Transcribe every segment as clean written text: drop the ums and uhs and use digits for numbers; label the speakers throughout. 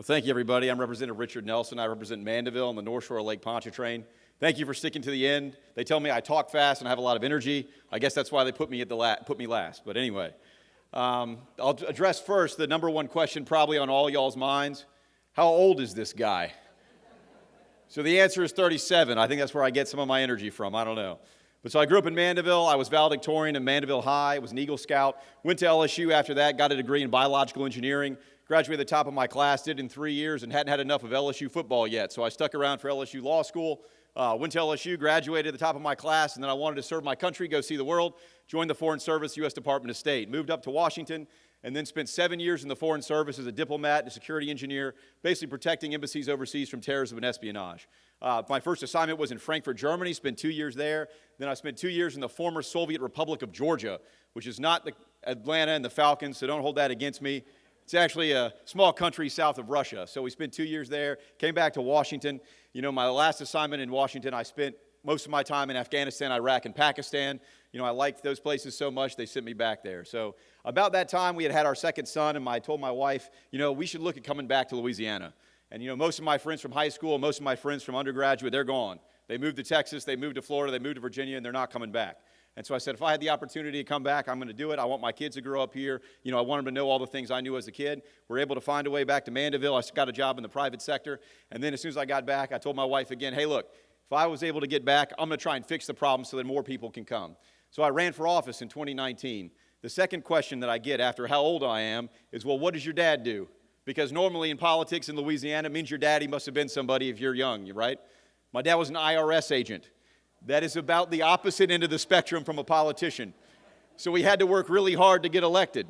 Speaker 1: Well, thank you, everybody. I'm Representative Richard Nelson. I represent Mandeville on the North Shore of Lake Pontchartrain. Thank you for sticking to the end. They tell me I talk fast and I have a lot of energy. I guess that's why they put me last. But anyway, I'll address first the number one question probably on all y'all's minds. How old is this guy? So the answer is 37. I think that's where I get some of my energy from. I don't know. But so I grew up in Mandeville. I was valedictorian in Mandeville High. I was an Eagle Scout. Went to LSU after that, got a degree in biological engineering. Graduated at the top of my class, did it in 3 years, and hadn't had enough of LSU football yet. So I stuck around for LSU Law School, went to LSU, graduated at the top of my class, and then I wanted to serve my country, go see the world, joined the Foreign Service, U.S. Department of State. Moved up to Washington, and then spent 7 years in the Foreign Service as a diplomat and a security engineer, basically protecting embassies overseas from terrorism and espionage. My first assignment was in Frankfurt, Germany, spent 2 years there. Then I spent 2 years in the former Soviet Republic of Georgia, which is not the Atlanta and the Falcons, so don't hold that against me. It's actually a small country south of Russia. So we spent 2 years there, came back to Washington. You know, my last assignment in Washington, I spent most of my time in Afghanistan, Iraq, and Pakistan. You know, I liked those places so much, they sent me back there. So about that time, we had our second son, and I told my wife, you know, we should look at coming back to Louisiana. And, you know, most of my friends from high school, most of my friends from undergraduate, they're gone. They moved to Texas, they moved to Florida, they moved to Virginia, and they're not coming back. And so I said, if I had the opportunity to come back, I'm going to do it. I want my kids to grow up here. You know, I want them to know all the things I knew as a kid. We're able to find a way back to Mandeville. I got a job in the private sector. And then as soon as I got back, I told my wife again, hey, look, if I was able to get back, I'm going to try and fix the problem so that more people can come. So I ran for office in 2019. The second question that I get after how old I am is, well, what does your dad do? Because normally in politics in Louisiana, it means your daddy must have been somebody if you're young, right? My dad was an IRS agent. That is about the opposite end of the spectrum from a politician. So we had to work really hard to get elected.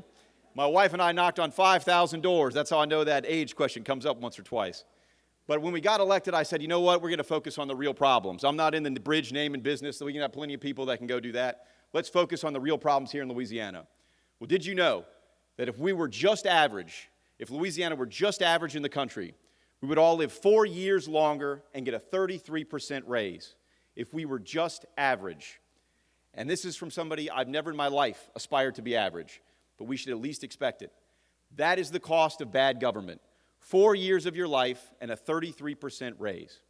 Speaker 1: My wife and I knocked on 5,000 doors. That's how I know that age question comes up once or twice. But when we got elected, I said, you know what? We're going to focus on the real problems. I'm not in the bridge name and business, so we can have plenty of people that can go do that. Let's focus on the real problems here in Louisiana. Well, did you know that if we were just average, if Louisiana were just average in the country, we would all live 4 years longer and get a 33% raise? If we were just average. And this is from somebody I've never in my life aspired to be average, but we should at least expect it. That is the cost of bad government. 4 years of your life and a 33% raise.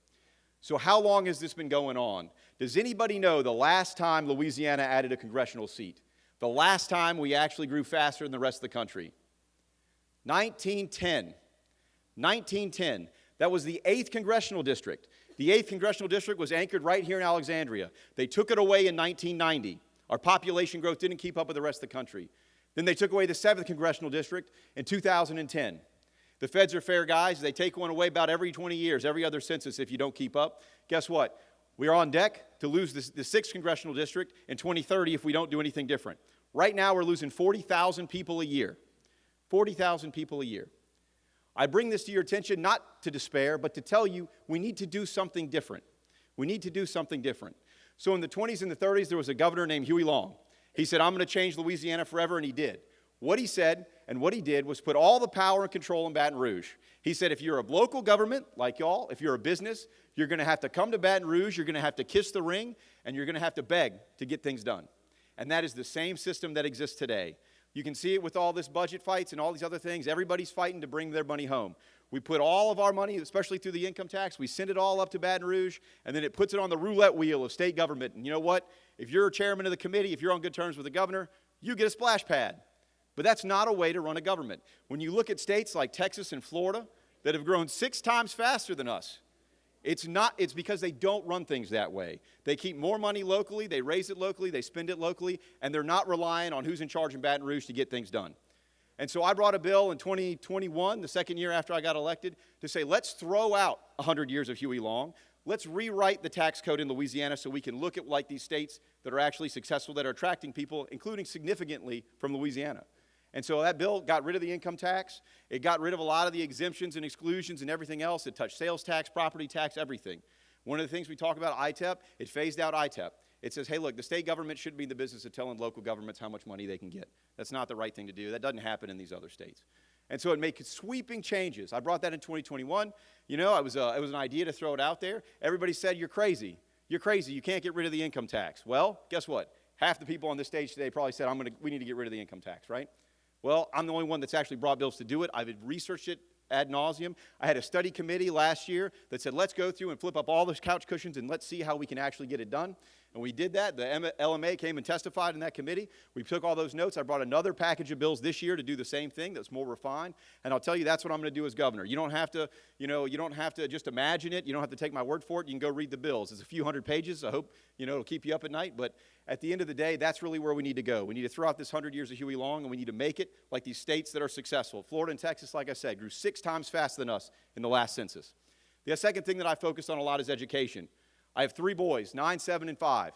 Speaker 1: So how long has this been going on? Does anybody know the last time Louisiana added a congressional seat? The last time we actually grew faster than the rest of the country? 1910. 1910. That was the 8th congressional district. The 8th congressional district was anchored right here in Alexandria. They took it away in 1990. Our population growth didn't keep up with the rest of the country. Then they took away the 7th congressional district in 2010. The feds are fair guys. They take one away about every 20 years, every other census if you don't keep up. Guess what? We are on deck to lose the 6th congressional district in 2030 if we don't do anything different. Right now we're losing 40,000 people a year. 40,000 people a year. I bring this to your attention not to despair, but to tell you we need to do something different. We need to do something different. So in the 20s and the 30s, there was a governor named Huey Long. He said, I'm going to change Louisiana forever, and he did. What he said and what he did was put all the power and control in Baton Rouge. He said, if you're a local government like y'all, if you're a business, you're going to have to come to Baton Rouge, you're going to have to kiss the ring, and you're going to have to beg to get things done. And that is the same system that exists today. You can see it with all this budget fights and all these other things. Everybody's fighting to bring their money home. We put all of our money, especially through the income tax, we send it all up to Baton Rouge, and then it puts it on the roulette wheel of state government. And you know what? If you're a chairman of the committee, if you're on good terms with the governor, you get a splash pad. But that's not a way to run a government. When you look at states like Texas and Florida that have grown 6 times faster than us, it's because they don't run things that way. They keep more money locally, they raise it locally, they spend it locally, and they're not relying on who's in charge in Baton Rouge to get things done. And so I brought a bill in 2021, the second year after I got elected, to say let's throw out 100 years of Huey Long. Let's rewrite the tax code in Louisiana so we can look at like these states that are actually successful, that are attracting people, including significantly from Louisiana. And so that bill got rid of the income tax. It got rid of a lot of the exemptions and exclusions and everything else. It touched sales tax, property tax, everything. One of the things we talk about, ITEP, it phased out ITEP. It says, hey, look, the state government shouldn't be in the business of telling local governments how much money they can get. That's not the right thing to do. That doesn't happen in these other states. And so it made sweeping changes. I brought that in 2021. You know, it was an idea to throw it out there. Everybody said, you're crazy. You're crazy. You can't get rid of the income tax. Well, guess what? Half the people on this stage today probably said, we need to get rid of the income tax, right? Well, I'm the only one that's actually brought bills to do it. I've researched it ad nauseum. I had a study committee last year that said, let's go through and flip up all those couch cushions and let's see how we can actually get it done. And we did that. The LMA came and testified in that committee. We took all those notes. I brought another package of bills this year to do the same thing that's more refined. And I'll tell you, that's what I'm going to do as governor. You don't have to, you don't have to just imagine it. You don't have to take my word for it. You can go read the bills. It's a few hundred pages. I hope, it'll keep you up at night. But at the end of the day, that's really where we need to go. We need to throw out this 100 years of Huey Long, and we need to make it like these states that are successful. Florida and Texas, like I said, grew 6 times faster than us in the last census. The second thing that I focus on a lot is education. I have 3 boys, 9, 7, and 5.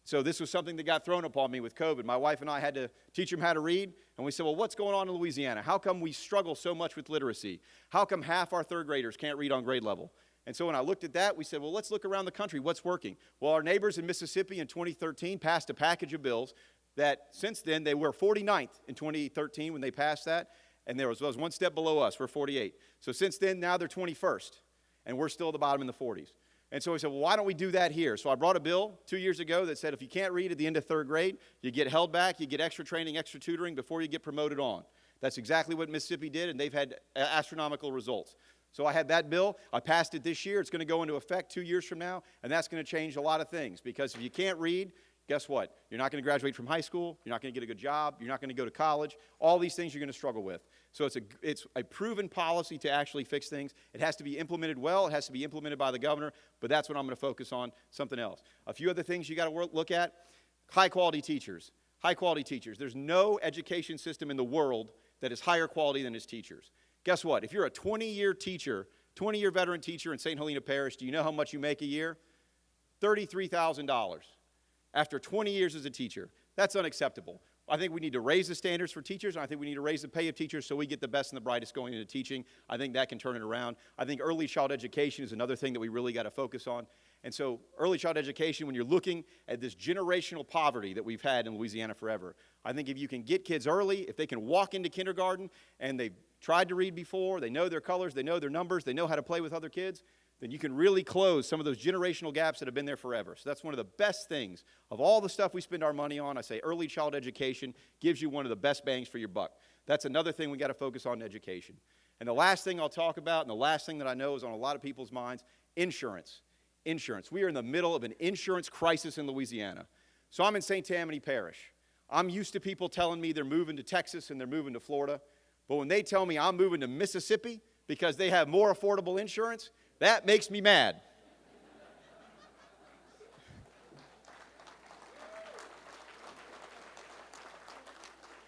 Speaker 1: So this was something that got thrown upon me with COVID. My wife and I had to teach them how to read, and we said, well, what's going on in Louisiana? How come we struggle so much with literacy? How come half our 3rd graders can't read on grade level? And so when I looked at that, we said, well, let's look around the country. What's working? Well, our neighbors in Mississippi in 2013 passed a package of bills that since then, they were 49th in 2013 when they passed that, and there was one step below us. We're 48. So since then, now they're 21st, and we're still at the bottom in the 40s. And so we said, well, why don't we do that here? So I brought a bill 2 years ago that said if you can't read at the end of 3rd grade, you get held back, you get extra training, extra tutoring before you get promoted on. That's exactly what Mississippi did, and they've had astronomical results. So I had that bill. I passed it this year. It's going to go into effect 2 years from now, and that's going to change a lot of things because if you can't read, guess what? You're not going to graduate from high school. You're not going to get a good job. You're not going to go to college. All these things you're going to struggle with. So it's a proven policy to actually fix things. It has to be implemented well. It has to be implemented by the governor, but that's what I'm going to focus on, something else. A few other things you got to look at. High-quality teachers. High-quality teachers. There's no education system in the world that is higher quality than its teachers. Guess what? If you're a 20-year teacher, 20-year veteran teacher in St. Helena Parish, do you know how much you make a year? $33,000 after 20 years as a teacher. That's unacceptable. I think we need to raise the standards for teachers, and I think we need to raise the pay of teachers so we get the best and the brightest going into teaching. I think that can turn it around. I think early child education is another thing that we really got to focus on. And so early child education, when you're looking at this generational poverty that we've had in Louisiana forever, I think if you can get kids early, if they can walk into kindergarten and they've tried to read before, they know their colors, they know their numbers, they know how to play with other kids, then you can really close some of those generational gaps that have been there forever. So that's one of the best things. Of all the stuff we spend our money on, I say early child education gives you one of the best bangs for your buck. That's another thing we got to focus on in education. And the last thing I'll talk about, and the last thing that I know is on a lot of people's minds, insurance. Insurance. We are in the middle of an insurance crisis in Louisiana. So I'm in St. Tammany Parish. I'm used to people telling me they're moving to Texas and they're moving to Florida. But when they tell me I'm moving to Mississippi because they have more affordable insurance, that makes me mad.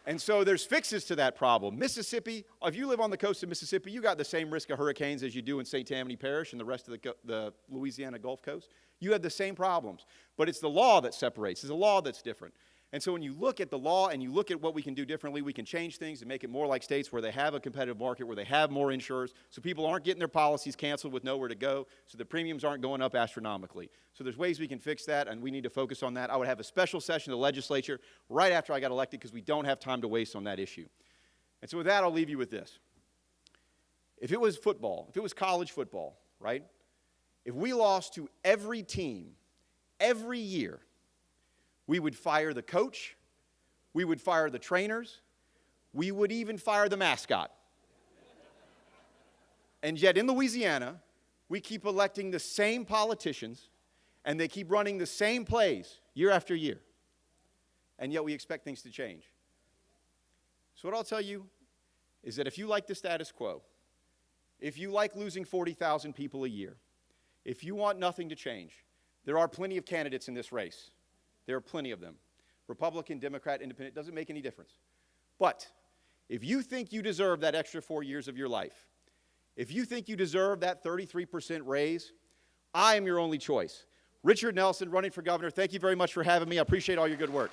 Speaker 1: And so there's fixes to that problem. Mississippi, if you live on the coast of Mississippi, you got the same risk of hurricanes as you do in St. Tammany Parish and the rest of the Louisiana Gulf Coast. You have the same problems. But it's the law that separates. It's the law that's different. And so when you look at the law and you look at what we can do differently, we can change things and make it more like states where they have a competitive market, where they have more insurers, so people aren't getting their policies canceled with nowhere to go, so the premiums aren't going up astronomically. So there's ways we can fix that, and we need to focus on that. I would have a special session of the legislature right after I got elected because we don't have time to waste on that issue. And so with that, I'll leave you with this. If it was football, if it was college football, right, if we lost to every team every year, we would fire the coach, we would fire the trainers, we would even fire the mascot. And yet in Louisiana, we keep electing the same politicians, and they keep running the same plays year after year. And yet we expect things to change. So what I'll tell you is that if you like the status quo, if you like losing 40,000 people a year, if you want nothing to change, there are plenty of candidates in this race. There are plenty of them. Republican, Democrat, Independent, doesn't make any difference. But if you think you deserve that extra 4 years of your life, if you think you deserve that 33% raise, I am your only choice. Richard Nelson, running for governor. Thank you very much for having me. I appreciate all your good work.